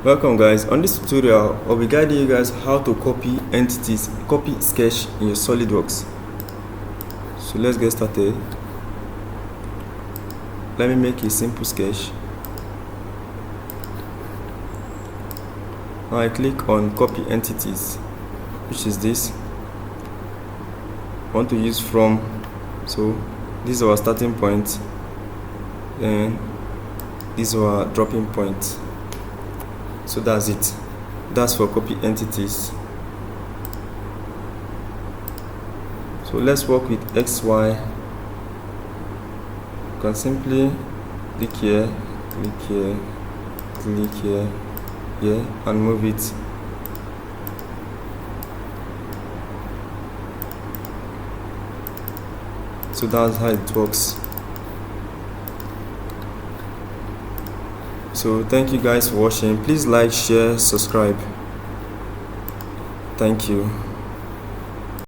Welcome guys. On this tutorial I'll be guiding you guys how to copy entities, copy sketch in your SolidWorks. So let's get started. Let me make a simple sketch. Now I click on copy entities, which is this. I want to use from, so this is our starting point, then this is our dropping point. So that's it. That's for copy entities. So let's work with XY. You can simply click here, click here, click here, here, and move it. So that's how it works. So thank you guys for watching. Please like, share, subscribe. Thank you.